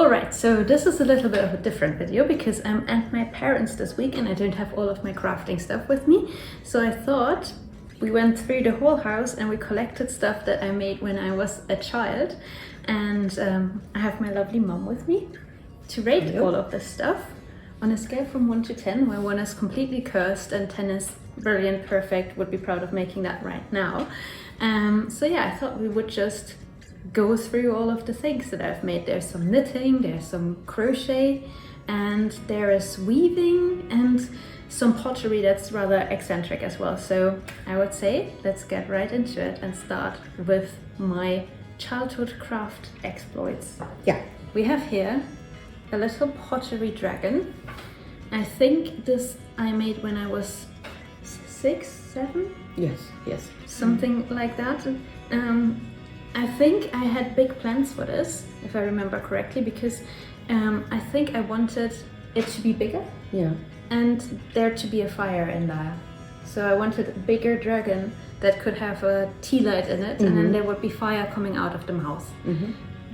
Alright, so this is a little bit of a different video because I'm at my parents' this week and I don't have all of my crafting stuff with me. So I thought we went through the whole house and we collected stuff that I made when I was a child. And I have my lovely mom with me to rate all of this stuff on a scale from 1 to 10, where 1 is completely cursed and 10 is brilliant, perfect, would be proud of making that right now. So yeah, I thought we would just go through all of the things that I've made. There's some knitting, there's some crochet, and there is weaving and some pottery that's rather eccentric as well. So I would say let's get right into it and start with my childhood craft exploits. Yeah. We have here a little pottery dragon. I think this I made when I was 6, 7? Yes. Something like that. I think I had big plans for this, if I remember correctly, because I think I wanted it to be bigger. Yeah. And there to be a fire in there. So I wanted a bigger dragon that could have a tea light in it, and then there would be fire coming out of the mouth.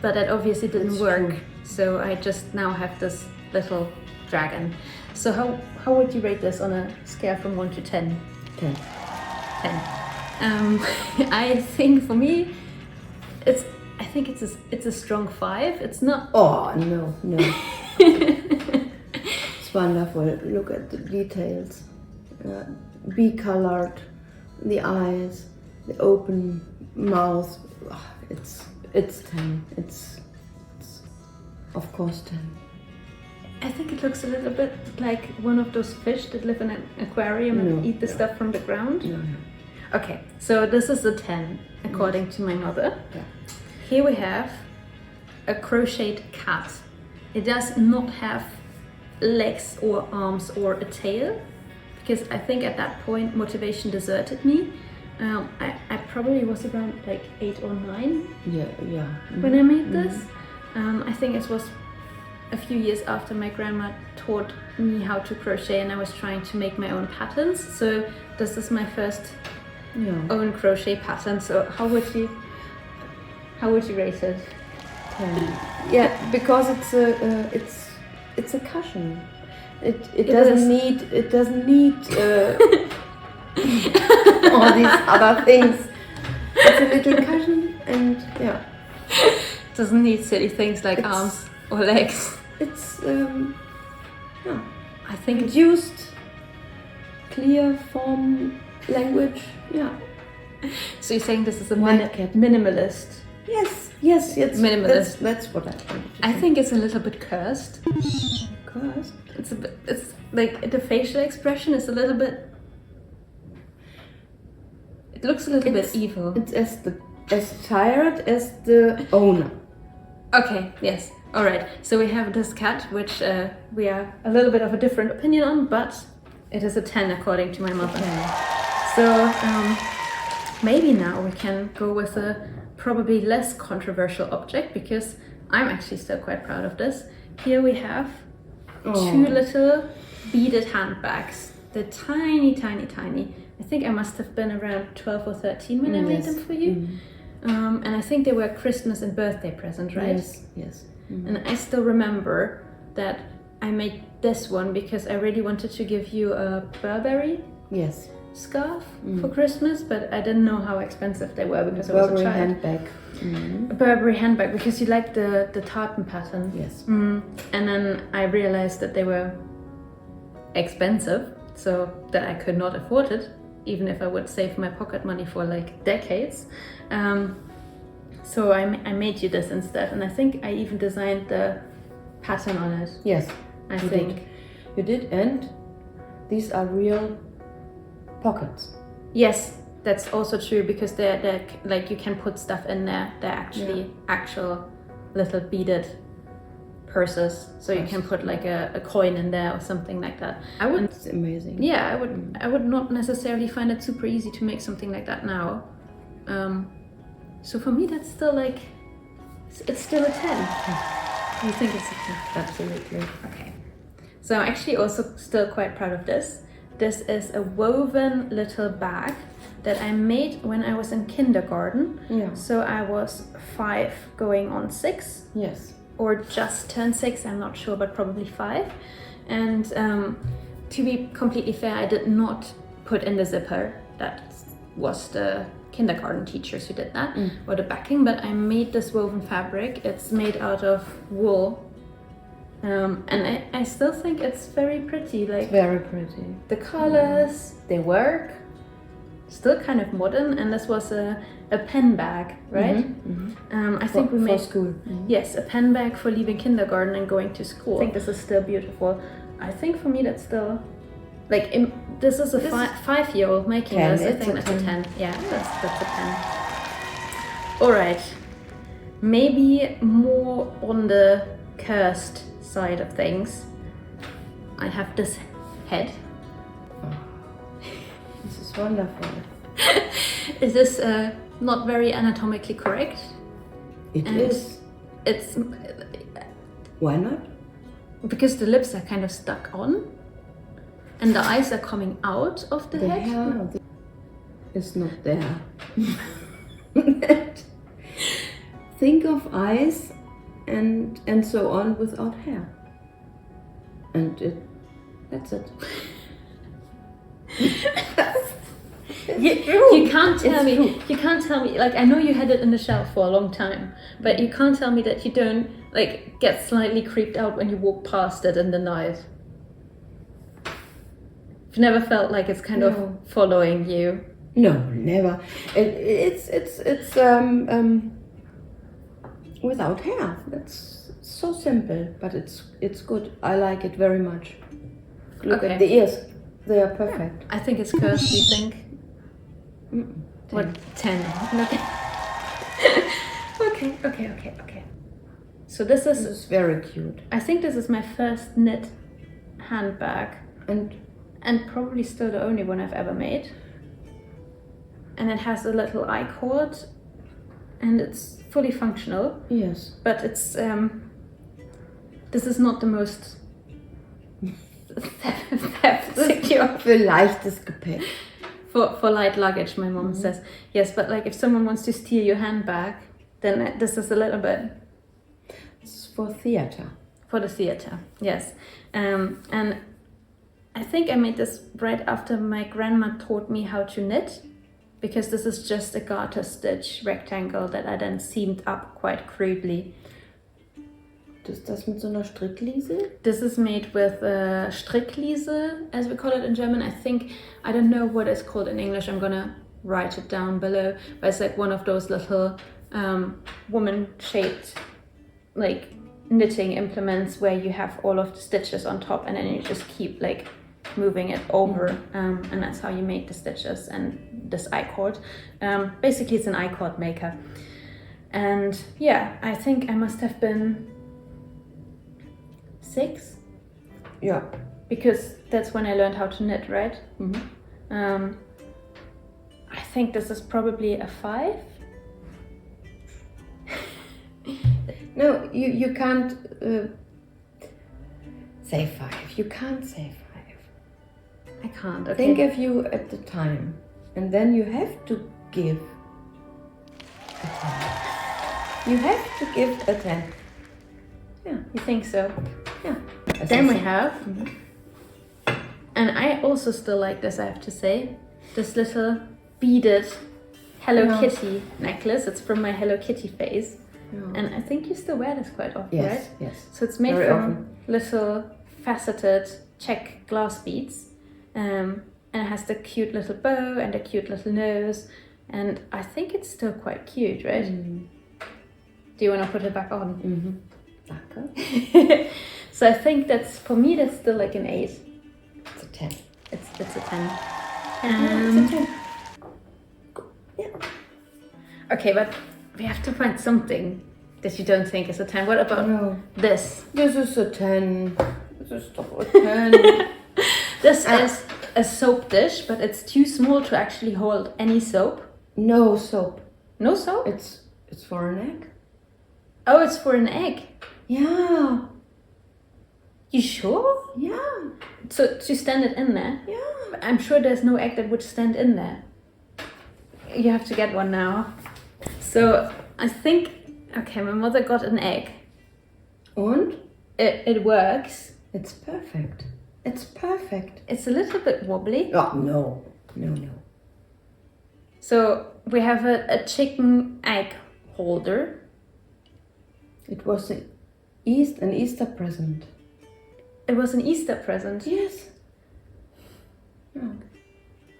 But that obviously didn't work. True. So I just now have this little dragon. So how would you rate this on a scale from 1 to 10? 10. 10. I think for me, it's a strong 5. It's not. Oh no. It's wonderful. Look at the details. Bee colored, the eyes, the open mouth. Oh, it's 10. It's of course 10. I think it looks a little bit like one of those fish that live in an aquarium and eat the stuff from the ground. No. Okay, so this is a 10 according to my mother. Yeah. Here we have a crocheted cat. It does not have legs or arms or a tail, because I think at that point motivation deserted me. I probably was around like 8 or 9 when I made this. I think it was a few years after my grandma taught me how to crochet and I was trying to make my own patterns. So this is my first own crochet pattern. So how would you rate it? 10. Yeah, because it's a cushion. It doesn't need all these other things. It's a little cushion and doesn't need silly things like arms or legs. It's I think reduced, clear form language. Yeah. So you're saying this is a cat. minimalist? Yes. Minimalist. That's what I think. I think it's a little bit cursed. Cursed? It's like the facial expression is a little bit. It looks a little bit evil. It's as tired as the owner. Okay. Yes. All right. So we have this cat, which we are a little bit of a different opinion on, but it is a 10 according to my mother. Okay. So maybe now we can go with a probably less controversial object, because I'm actually still quite proud of this. Here we have 2 little beaded handbags. They're tiny. I think I must have been around 12 or 13 when I made them for you. And I think they were Christmas and birthday present, right? Yes. And I still remember that I made this one because I really wanted to give you a Burberry scarf for Christmas, but I didn't know how expensive they were because I was a child. Handbag. A Burberry handbag, because you like the tartan pattern. Yes. And then I realized that they were expensive, so that I could not afford it, even if I would save my pocket money for like decades. So I made you this instead, and I think I even designed the pattern on it. Yes, I think you did, and these are real pockets. Yes, that's also true, because they're like you can put stuff in there. They're actually actual little beaded purses, so you can put like a coin in there or something like that. It's amazing. Yeah, I would not necessarily find it super easy to make something like that now. So for me, that's still like, it's still a 10. You think it's a 10? Absolutely. Okay. So I'm actually also still quite proud of this. This is a woven little bag that I made when I was in kindergarten. Yeah. So I was 5 going on 6. Yes. or just turned 6, I'm not sure, but probably 5. And to be completely fair, I did not put in the zipper. That was the kindergarten teachers who did that, or the backing, but I made this woven fabric. It's made out of wool. And I still think it's very pretty. Like, very pretty. The colors, they work. Still kind of modern, and this was a pen bag, right? I think we made for school. Yes, a pen bag for leaving kindergarten and going to school. I think this is still beautiful. I think for me that's still like this is a 5-year-old making 10, this. I think that's a 10. Yeah, that's a 10. All right, maybe more on the cursed side of things. I have this head. This is wonderful. Is this not very anatomically correct? It is. It's Why not? because the lips are kind of stuck on, and the eyes are coming out of the head. hair is not there. Think of eyes and so on without hair, and that's it. You can't tell me. You can't tell me. Like, I know you had it in the shelf for a long time, but you can't tell me that you don't like get slightly creeped out when you walk past it in the night. You've never felt like it's kind of following you. No, never. It's without hair. That's so simple, but it's good. I like it very much. Look at the ears; they are perfect. I think it's cursed. You think? What? 10. Okay. So this is very cute, I think this is my first knit handbag, and probably still the only one I've ever made. And it has a little cord, and it's fully functional. Yes, but it's this is not the most theft secure. für leichtes Gepäck. For light luggage, my mom says. Yes, but like if someone wants to steal your handbag, then this is a little bit. It's for theater. For the theater, yes. And I think I made this right after my grandma taught me how to knit, because this is just a garter stitch rectangle that I then seamed up quite crudely. Ist das mit so einer Strickliese? This is made with Strickliese, as we call it in German. I don't know what it's called in English. I'm gonna write it down below. But it's like one of those little woman-shaped like knitting implements where you have all of the stitches on top, and then you just keep like moving it over, and that's how you make the stitches and this I-cord. Basically, it's an I-cord maker. And yeah, I think I must have been 6. Yeah. Because that's when I learned how to knit, right? I think this is probably a 5. No, you can't say 5. You can't say 5. I can't. Okay. Think of you at the time, and then you have to give a 10. You have to give a 10. Yeah. You think so? Yeah. Then we have, and I also still like this, I have to say, this little beaded Hello Kitty necklace. It's from my Hello Kitty phase. And I think you still wear this quite often, right? Yes. So it's made very from often. little faceted check glass beads. And it has the cute little bow and a cute little nose. And I think it's still quite cute, right? Do you want to put it back on? Danke. So I think that's, for me, that's still like an 8. It's a 10. It's a 10. It's a 10. Yeah. Okay, but we have to find something that you don't think is a 10. What about this? This is a 10. This is doch a 10. This is a soap dish, but it's too small to actually hold any soap. No soap. No soap? It's for an egg. Oh, it's for an egg. Yeah. You sure? Yeah. So to stand it in there? Yeah. I'm sure there's no egg that would stand in there. You have to get one now. So I think, okay, my mother got an egg. And it works. it's perfect. It's perfect. It's a little bit wobbly. Oh, no. So we have a chicken egg holder. It was an Easter present. It was an Easter present. Yes. Yeah.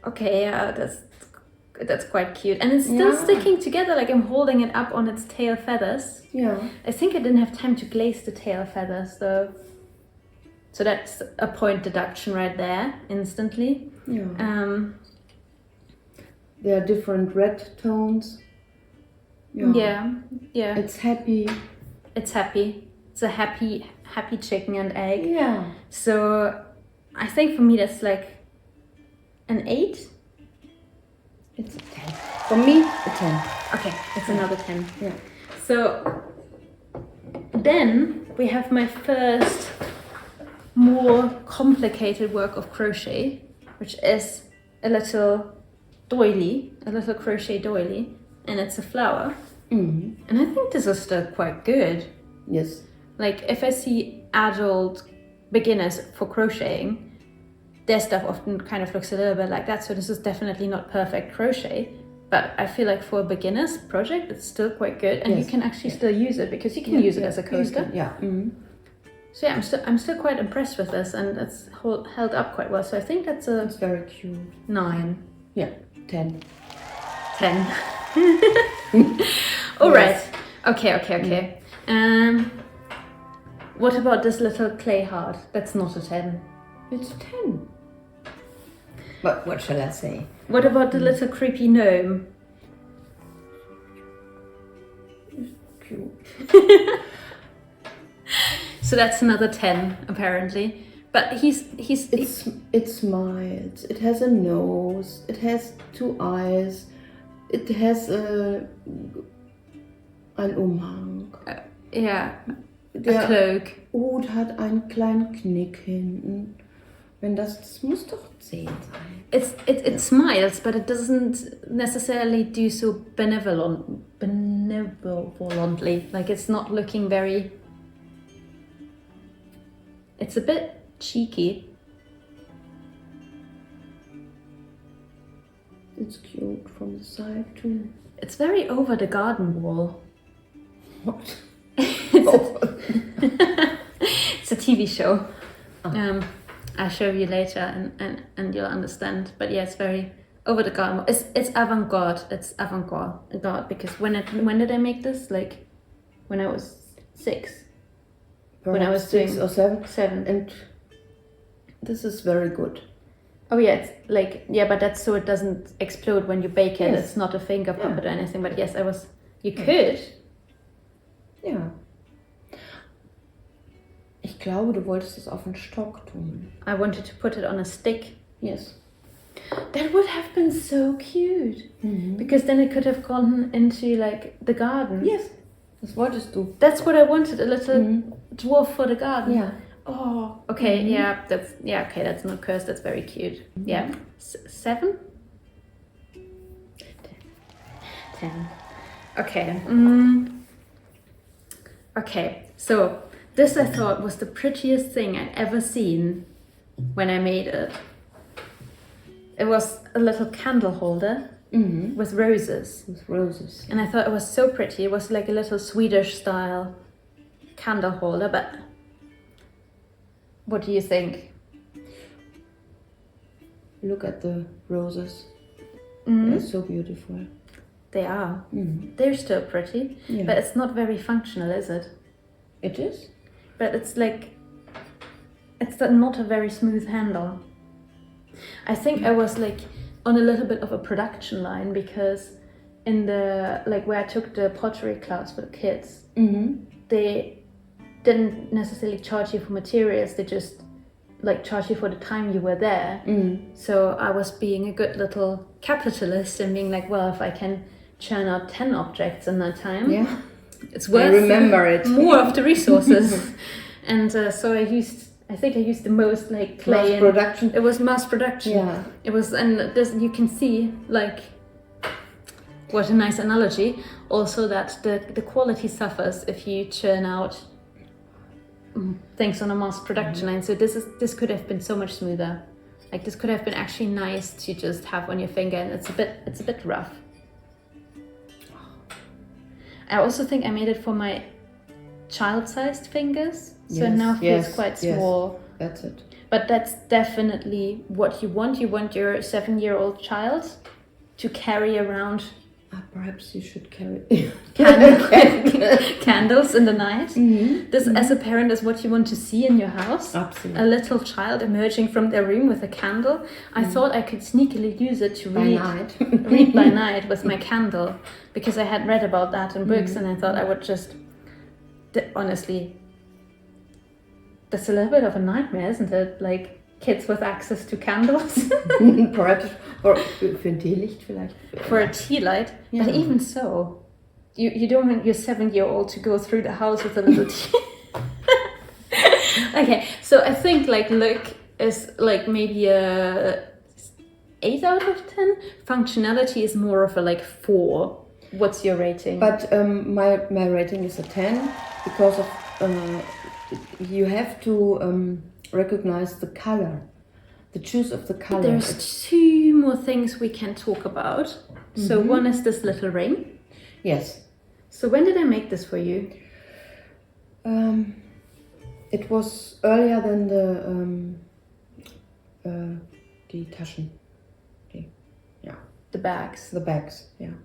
Okay, yeah, that's quite cute. And it's still sticking together, like I'm holding it up on its tail feathers. Yeah. I think I didn't have time to glaze the tail feathers though. So that's a point deduction right there, instantly. Yeah. There are different red tones. Yeah. It's happy. It's happy. It's a happy chicken and egg. Yeah. So I think for me that's like an 8. It's a 10. For me, a 10. Okay, it's another 10. Yeah. So then we have my first more complicated work of crochet, which is a little doily, a little crochet doily, and it's a flower. Mm-hmm. And I think this is still quite good. Yes. Like if I see adult beginners for crocheting, their stuff often kind of looks a little bit like that. So this is definitely not perfect crochet, but I feel like for a beginner's project, it's still quite good, and you can actually still use it because you can use it as a coaster. Yeah. Mm-hmm. So yeah, I'm still quite impressed with this, and it's held up quite well. So I think that's a It's very cute. 9. Yeah. 10. 10. All right. Okay. What about this little clay heart? That's not a 10. It's 10. But what shall I say? What about the little creepy gnome? Cute. So that's another 10 apparently. But It smiles. It has a nose. It has 2 eyes. It has ein Umhang. yeah, a cloak. Hut hat einen kleinen Knick hinten. Das muss doch 10 sein. It smiles, but it doesn't necessarily do so benevolently. Like it's not looking very. It's a bit cheeky. It's cute from the side too. It's very over the garden wall. What? It's a TV show. I'll show you later and you'll understand. But yeah, it's very over the garden wall. It's avant-garde. It's avant-garde because when did I make this? Like when I was 6. Perhaps when I was 6 or 7. 7. And this is very good. Oh yeah, it's like but that's so it doesn't explode when you bake it. Yes. It's not a finger puppet or anything. But yes, you could. Ja. Ich glaube, du wolltest es auf den Stock tun. I wanted to put it on a stick. Yes. That would have been so cute. Mhm. Because then it could have gone into like the garden. Yes. Das wolltest du. That's what I wanted, a little dwarf for the garden. Yeah. Oh, okay, that's not cursed, that's very cute. Yeah. 7? 10. Okay. Okay, so this I thought was the prettiest thing I'd ever seen when I made it. It was a little candle holder with roses. With roses. And I thought it was so pretty. It was like a little Swedish style candle holder, but what do you think? Look at the roses. They're so beautiful. They are. They're still pretty, but it's not very functional, is it? It is? But it's like, it's not a very smooth handle. I think I was like on a little bit of a production line because in the, like where I took the pottery class for the kids, they didn't necessarily charge you for materials, they just like charge you for the time you were there. So I was being a good little capitalist and being like, well, if I can churn out 10 objects in that time, it's worth more of the resources. And so I think I used the most like clay. Mass production. It was mass production. Yeah. It was, and this you can see like, what a nice analogy. Also that the quality suffers if you churn out things on a mass production line. So this could have been so much smoother. Like this could have been actually nice to just have on your finger, and it's a bit rough. I also think I made it for my child-sized fingers, so now it feels quite small. That's it. But that's definitely what you want. You want your 7-year-old child to carry around. Perhaps you should carry candles in the night. This, as a parent, is what you want to see in your house. Absolutely. A little child emerging from their room with a candle. I thought I could sneakily use it to read by night with my candle, because I had read about that in books, and I thought I would just... Honestly, that's a little bit of a nightmare, isn't it? Like, kids with access to candles. Perhaps for ein Teelicht vielleicht. For a tea light. Yeah. But even so, you don't want your 7-year-old to go through the house with a little tea. Okay, so I think like look is like maybe a 8 out of 10. Functionality is more of a like 4. What's your rating? But my rating is a 10 because of you have to recognize the color, the choose of the color. There's 2 more things we can talk about. So one is this little ring. Yes. So when did I make this for you? It was earlier than the Taschen. Yeah. The bags. The bags. Yeah.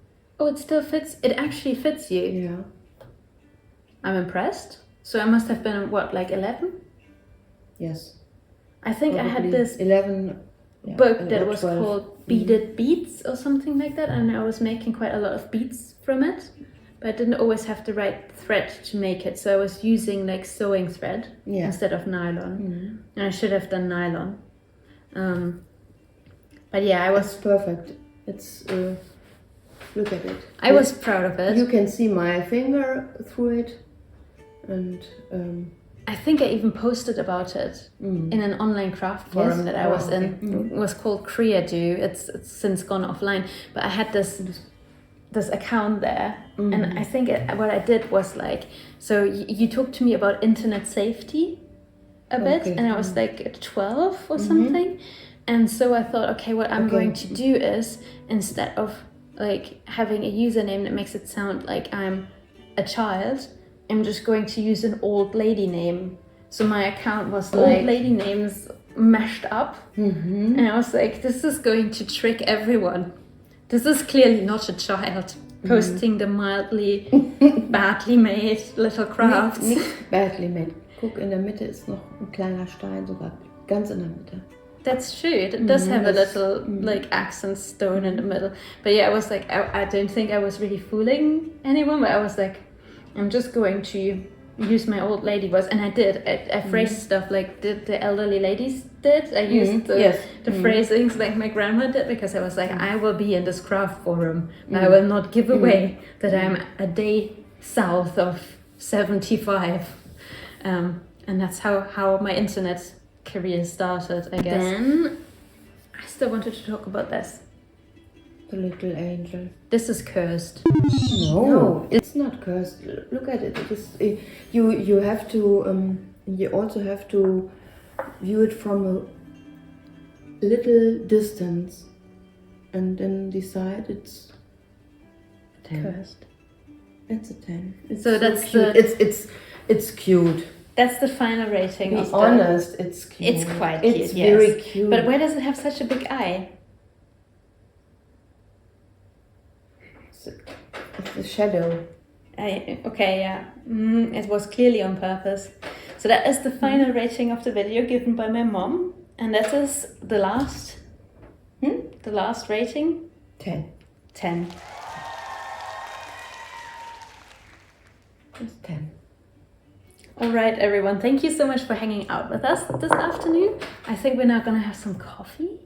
Oh, it still fits. It actually fits you. Yeah. I'm impressed. So I must have been what, like 11? Yes. I think Probably I had this 11 book that was called Beaded Beads or something like that, and I was making quite a lot of beads from it, but I didn't always have the right thread to make it, so I was using like sewing thread instead of nylon, and I should have done nylon. But yeah, I was... It's perfect. It's look at it. I was proud of it. You can see my finger through it, and I think I even posted about it in an online craft forum that I was in. It was called Creado. It's since gone offline, but I had this account there, and I think what I did was like, so you talked to me about internet safety a bit, and I was like 12 or something, and so I thought, okay, what I'm going to do is, instead of like having a username that makes it sound like I'm a child, I'm just going to use an old lady name. So my account was like old lady names mashed up. And I was like, this is going to trick everyone. This is clearly not a child posting the mildly badly made little crafts. Nicht badly made. Guck, in der Mitte ist noch ein kleiner Stein, sogar ganz in der Mitte. That's true. It does have a little like accent stone in the middle. But yeah, I was like, I don't think I was really fooling anyone, but I was like, I'm just going to use my old lady voice, and I did. I phrased stuff like the elderly ladies did. I used the phrasings like my grandma did, because I was like, I will be in this craft forum, but I will not give away that I'm a day south of 75. And that's how my internet career started, I guess. Then I still wanted to talk about this. The little angel. This is cursed. No, it's not cursed. Look at it. It is. You have to. You also have to view it from a little distance, and then decide it's 10. Cursed. It's a 10. It's so that's cute. It's cute. That's the final rating. To be honest, it's cute. It's quite cute. It's very cute. But why does it have such a big eye? It's a shadow. Okay, yeah. It was clearly on purpose. So that is the final rating of the video given by my mom, and that is the last. The last rating. 10. 10. It's 10. All right, everyone. Thank you so much for hanging out with us this afternoon. I think we're now gonna have some coffee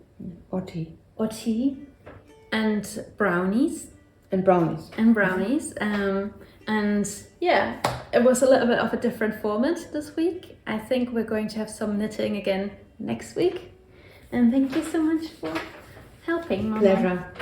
or tea. And brownies. And brownies. And yeah, it was a little bit of a different format this week. I think we're going to have some knitting again next week. And thank you so much for helping, Mama. Pleasure.